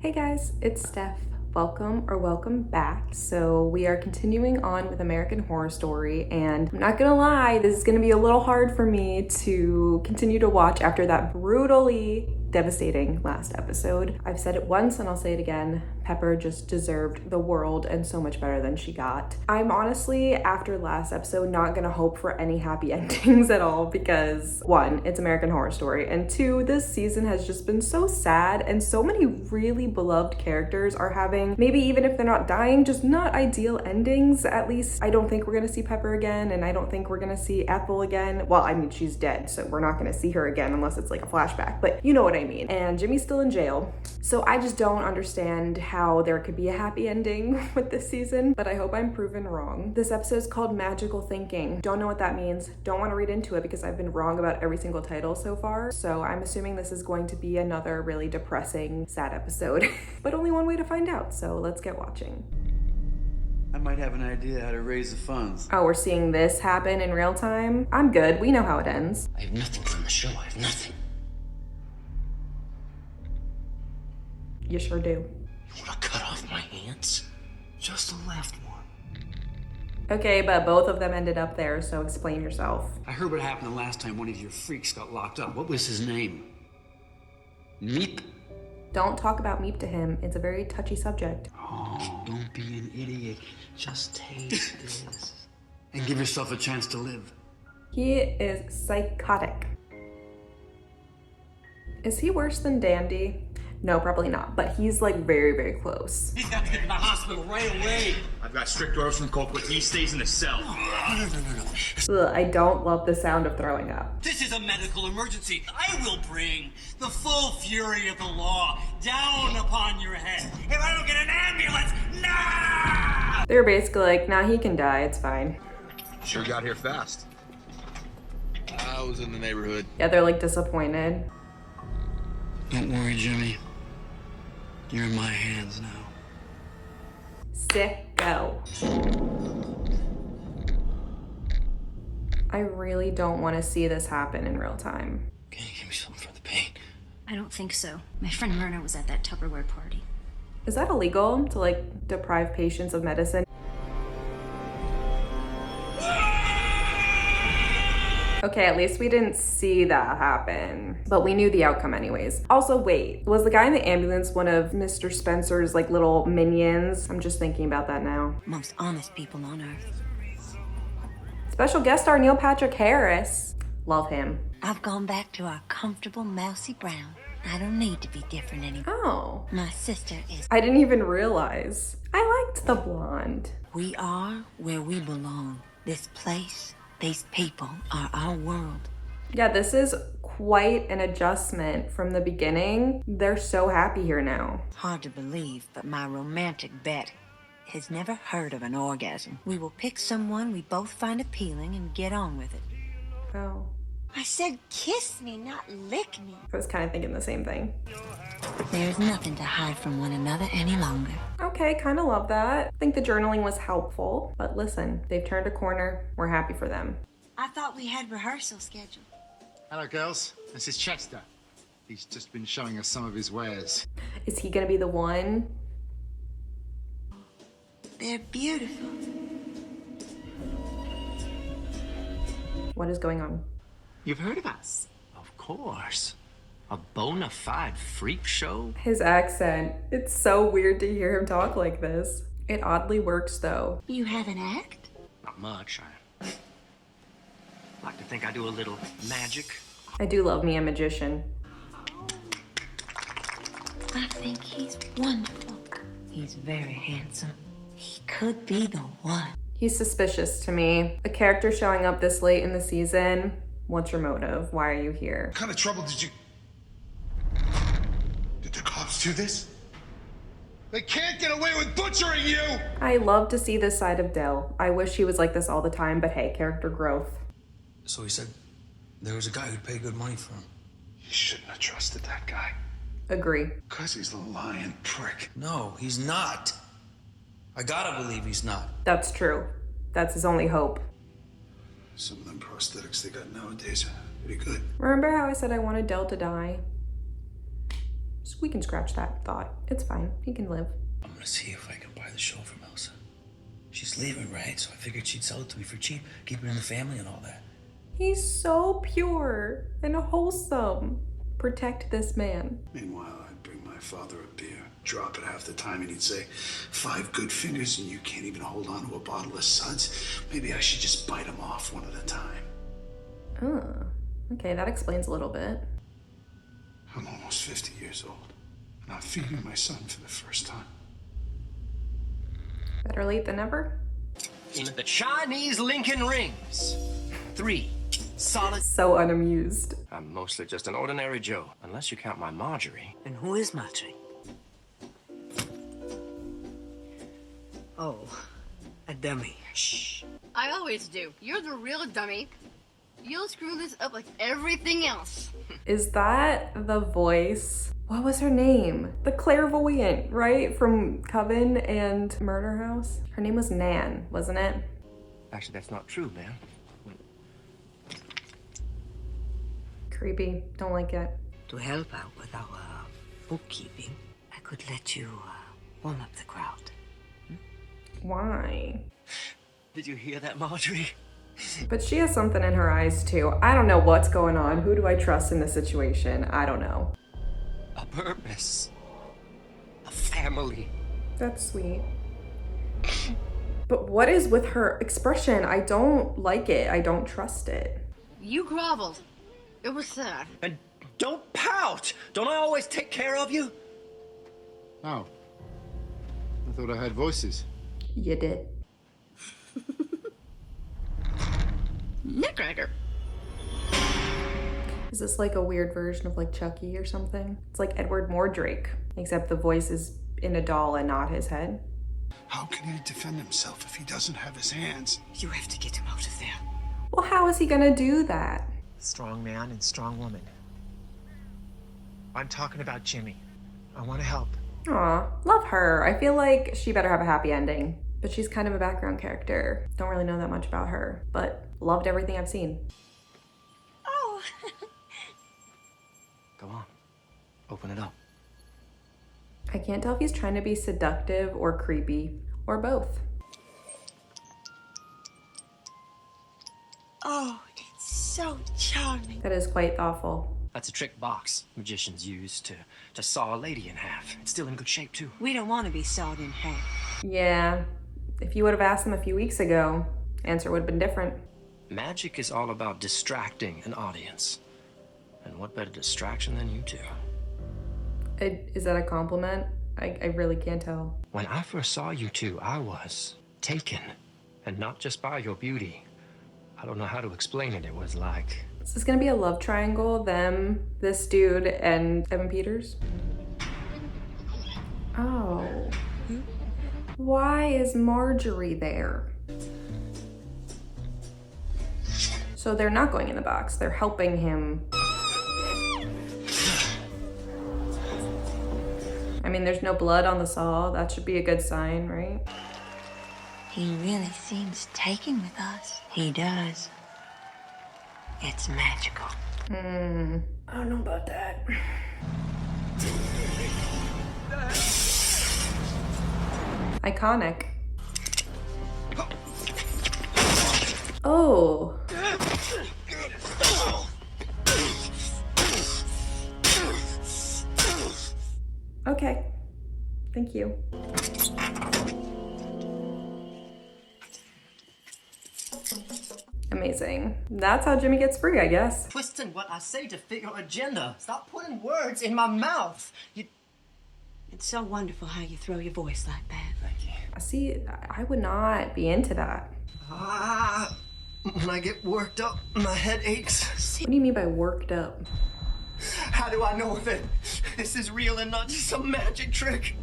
Hey guys, it's Steph. Welcome back. So we are continuing on with American Horror Story, and I'm not gonna lie, this is gonna be a little hard for me to continue to watch after that brutally devastating last episode. I've said it once and I'll say it again. Pepper just deserved the world and so much better than she got. I'm honestly, after last episode, not gonna hope for any happy endings at all because one, it's American Horror Story, and two, this season has just been so sad and so many really beloved characters are having, maybe even if they're not dying, just not ideal endings. At least I don't think we're gonna see Pepper again, and I don't think we're gonna see Ethel again. Well, I mean, she's dead, so we're not gonna see her again unless it's like a flashback, but you know what I mean. And Jimmy's still in jail. So I just don't understand how there could be a happy ending with this season, but I hope I'm proven wrong. This episode is called Magical Thinking. Don't know what that means. Don't want to read into it because I've been wrong about every single title so far. So I'm assuming this is going to be another really depressing, sad episode, but only one way to find out. So let's get watching. I might have an idea how to raise the funds. Oh, we're seeing this happen in real time? I'm good. We know how it ends. I have nothing from the show. I have nothing. You sure do. You want to cut off my hands? Just the left one. Okay, but both of them ended up there, so explain yourself. I heard what happened the last time one of your freaks got locked up. What was his name? Meep. Don't talk about Meep to him. It's a very touchy subject. Oh, don't be an idiot. Just taste this. And give yourself a chance to live. He is psychotic. Is he worse than Dandy? No, probably not, but he's like very, very close. He's got to get to the hospital right away. I've got strict orders from Colquitt. He stays in the cell. No. Ugh, I don't love the sound of throwing up. This is a medical emergency. I will bring the full fury of the law down upon your head. If I don't get an ambulance, nah! They're basically like, nah, he can die, it's fine. Sure got here fast. I was in the neighborhood. Yeah, they're like disappointed. Don't worry, Jimmy. You're in my hands now. Sicko. I really don't want to see this happen in real time. Can you give me something for the pain? I don't think so. My friend Myrna was at that Tupperware party. Is that illegal to like deprive patients of medicine? Okay, at least we didn't see that happen, but we knew the outcome anyways. Also, wait, was the guy in the ambulance one of Mr. Spencer's like little minions? I'm just thinking about that now. Most honest people on earth. Special guest star Neil Patrick Harris. Love him. I've gone back to our comfortable mousy brown. I don't need to be different anymore. Oh. My sister is. I didn't even realize. I liked the blonde. We are where we belong. This place, these people are our world. Yeah, this is quite an adjustment from the beginning. They're so happy here now. Hard to believe, but my romantic bet has never heard of an orgasm. We will pick someone we both find appealing and get on with it. Oh. I said kiss me, not lick me. I was kind of thinking the same thing. There's nothing to hide from one another any longer. Okay, kind of love that. I think the journaling was helpful, but listen, they've turned a corner. We're happy for them. I thought we had rehearsal scheduled. Hello, girls. This is Chester. He's just been showing us some of his wares. Is he gonna be the one? They're beautiful. What is going on? You've heard of us? Of course. A bona fide freak show? His accent. It's so weird to hear him talk like this. It oddly works though. You have an act? Not much. I like to think I do a little magic. I do love me a magician. I think he's wonderful. He's very handsome. He could be the one. He's suspicious to me. A character showing up this late in the season. What's your motive? Why are you here? What kind of trouble did you... Did the cops do this? They can't get away with butchering you! I love to see this side of Dell. I wish he was like this all the time, but hey, character growth. So he said there was a guy who'd pay good money for him. You shouldn't have trusted that guy. Agree. Because he's a lying prick. No, he's not. I gotta believe he's not. That's true. That's his only hope. Some of them prosthetics they got nowadays are pretty good. Remember how I said I wanted Dell to die? we can scratch that thought. It's fine. He can live. I'm gonna see if I can buy the show from Elsa. She's leaving, right? So I figured she'd sell it to me for cheap, keep it in the family and all that. He's so pure and wholesome. Protect this man. Meanwhile, I'd bring my father a beer, drop it half the time, and he'd say, 5 good fingers and you can't even hold on to a bottle of suds? Maybe I should just bite them off one at a time. Oh, okay, that explains a little bit. I'm almost 50 years old, and I'm feeding my son for the first time. Better late than never. In the Chinese Lincoln rings. 3 solid. So unamused. I'm mostly just an ordinary Joe, unless you count my Marjorie. And who is Marjorie? Oh, a dummy. Shh. I always do. You're the real dummy. You'll screw this up like everything else. Is that the voice? What was her name? The clairvoyant, right? From Coven and Murder House? Her name was Nan, wasn't it? Actually, that's not true, man. Creepy. Don't like it. To help out with our bookkeeping, I could let you warm up the crowd. Why? Did you hear that, Marjorie? But she has something in her eyes too. I don't know what's going on. Who do I trust in this situation? I don't know. A purpose. A family. That's sweet. But what is with her expression? I don't like it. I don't trust it. You groveled. It was sad. And don't pout! Don't I always take care of you? Oh. I thought I heard voices. You did. Neckcracker. Is this like a weird version of like Chucky or something? It's like Edward Mordrake, except the voice is in a doll and not his head. How can he defend himself if he doesn't have his hands? You have to get him out of there. Well, how is he gonna do that? Strong man and strong woman. I'm talking about Jimmy. I want to help. Aw, love her. I feel like she better have a happy ending. But she's kind of a background character. Don't really know that much about her, but loved everything I've seen. Oh. Go on. Open it up. I can't tell if he's trying to be seductive or creepy, or both. Oh, it's so charming. That is quite thoughtful. That's a trick box magicians use to saw a lady in half. It's still in good shape, too. We don't want to be sawed in half. Yeah, if you would have asked him a few weeks ago, answer would have been different. Magic is all about distracting an audience. And what better distraction than you two? Is that a compliment? I really can't tell. When I first saw you two, I was taken. And not just by your beauty. I don't know how to explain it. It was like... Is this gonna be a love triangle? Them, this dude, and Evan Peters? Oh. Why is Marjorie there? So they're not going in the box. They're helping him. I mean, there's no blood on the saw. That should be a good sign, right? He really seems taken with us. He does. It's magical. I don't know about that. Iconic. Oh. Okay. Thank you. Amazing. That's how Jimmy gets free, I guess. Twisting what I say to fit your agenda. Stop putting words in my mouth. It's so wonderful how you throw your voice like that. Thank you. See, I would not be into that. When I get worked up, my head aches. What do you mean by worked up? How do I know that this is real and not just some magic trick?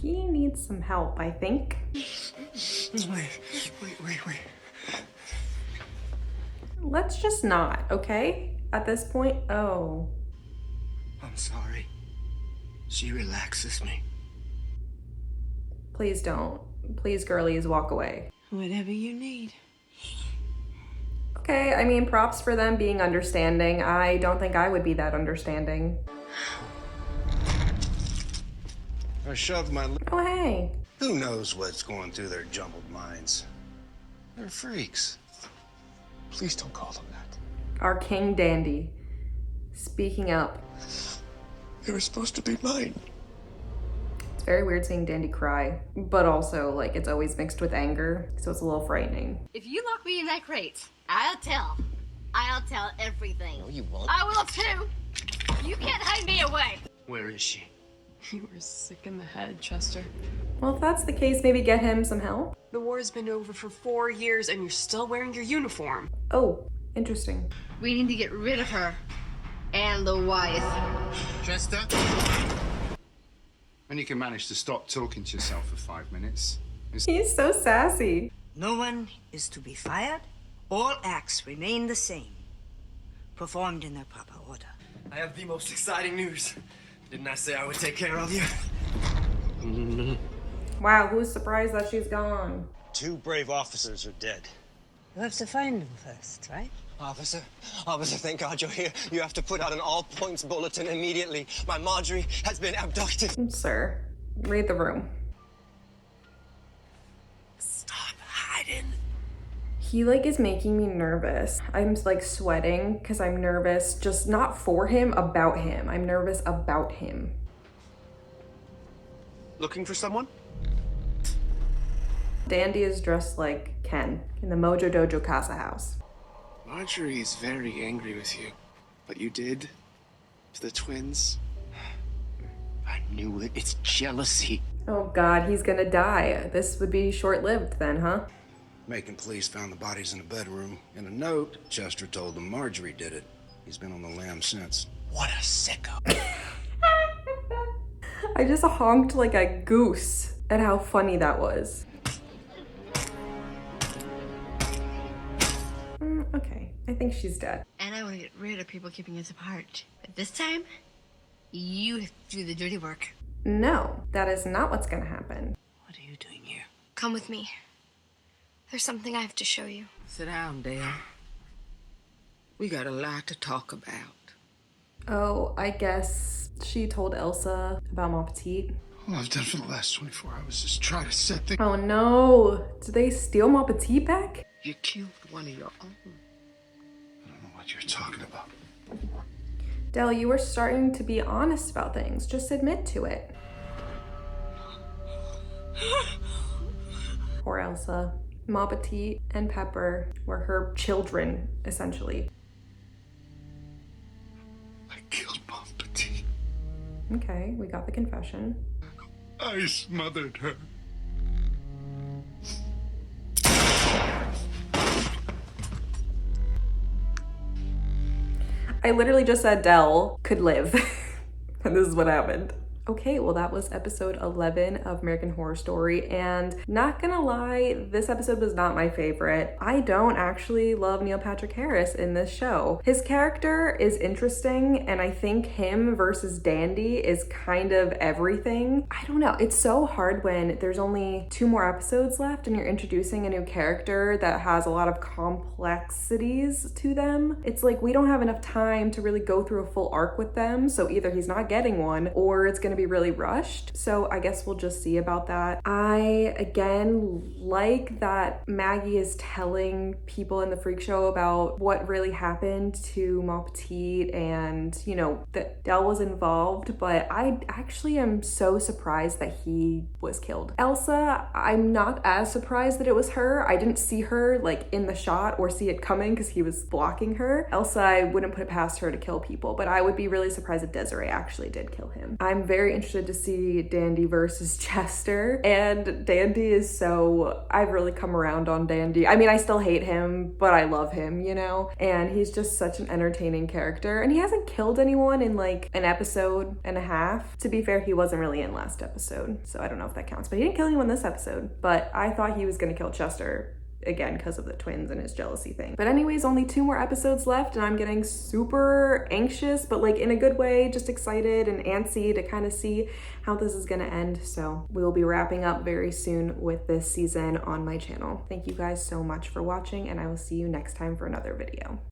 He needs some help, I think. Wait. Let's just not, okay? At this point, oh. I'm sorry. She relaxes me. Please don't. Please, girlies, walk away. Whatever you need. Okay, I mean, props for them being understanding. I don't think I would be that understanding. I shoved my... Oh, hey. Who knows what's going through their jumbled minds? They're freaks. Please don't call them that. Our King Dandy. Speaking up. They were supposed to be mine. It's very weird seeing Dandy cry, but also, like, it's always mixed with anger, so it's a little frightening. If you lock me in that crate, I'll tell. I'll tell everything. No, you won't. I will too. You can't hide me away. Where is she? You were sick in the head, Chester. Well, if that's the case, maybe get him some help. The war's been over for 4 years and you're still wearing your uniform. Oh, interesting. We need to get rid of her. And the wife. Chester? And you can manage to stop talking to yourself for 5 minutes. He's so sassy. No one is to be fired. All acts remain the same, performed in their proper order. I have the most exciting news. Didn't I say I would take care of you? Wow, who's surprised that she's gone? 2 brave officers are dead. You have to find them first, right? Officer, thank God you're here. You have to put out an all-points bulletin immediately. My Marjorie has been abducted. Sir, read the room. Stop hiding. He, like, is making me nervous. I'm, like, sweating because I'm nervous, just not for him, about him. I'm nervous about him. Looking for someone? Dandy is dressed like Ken in the Mojo Dojo Casa house. Marjorie is very angry with you. What you did to the twins. I knew it. It's jealousy. Oh God, he's gonna die. This would be short-lived then, huh? Macon police found the bodies in the bedroom. In a note, Chester told them Marjorie did it. He's been on the lam since. What a sicko. I just honked like a goose at how funny that was. Okay, I think she's dead. And I want to get rid of people keeping us apart. But this time, you have to do the dirty work. No, that is not what's gonna happen. What are you doing here? Come with me. There's something I have to show you. Sit down, Dale. We got a lot to talk about. Oh, I guess she told Elsa about Ma Petite. All I've done for the last 24 hours is try to set things... Oh no! Did they steal Ma Petite back? You killed one of your own. I don't know what you're talking about. Del, you were starting to be honest about things. Just admit to it. Poor Elsa. Ma Petite and Pepper were her children, essentially. I killed Ma Petite. Okay, we got the confession. I smothered her. I literally just said Del could live. And this is what happened. Okay, well that was episode 11 of American Horror Story, and not gonna lie, this episode was not my favorite. I don't actually love Neil Patrick Harris in this show. His character is interesting, and I think him versus Dandy is kind of everything. I don't know, it's so hard when there's only 2 more episodes left and you're introducing a new character that has a lot of complexities to them. It's like we don't have enough time to really go through a full arc with them, so either he's not getting one or it's gonna be really rushed. So I guess we'll just see about that. I, again, like that Maggie is telling people in the freak show about what really happened to Ma Petite and, you know, that Del was involved, but I actually am so surprised that he was killed. Elsa, I'm not as surprised that it was her. I didn't see her like in the shot or see it coming because he was blocking her. Elsa, I wouldn't put it past her to kill people, but I would be really surprised if Desiree actually did kill him. I'm very interested to see Dandy versus Chester, and Dandy is so, I've really come around on Dandy. I mean, I still hate him, but I love him, you know, and he's just such an entertaining character, and he hasn't killed anyone in like an episode and a half. To be fair, he wasn't really in last episode, so I don't know if that counts, but he didn't kill anyone this episode, but I thought he was gonna kill Chester again because of the twins and his jealousy thing. But anyways, only 2 more episodes left and I'm getting super anxious, but like in a good way, just excited and antsy to kind of see how this is gonna end. So we'll be wrapping up very soon with this season on my channel. Thank you guys so much for watching, and I will see you next time for another video.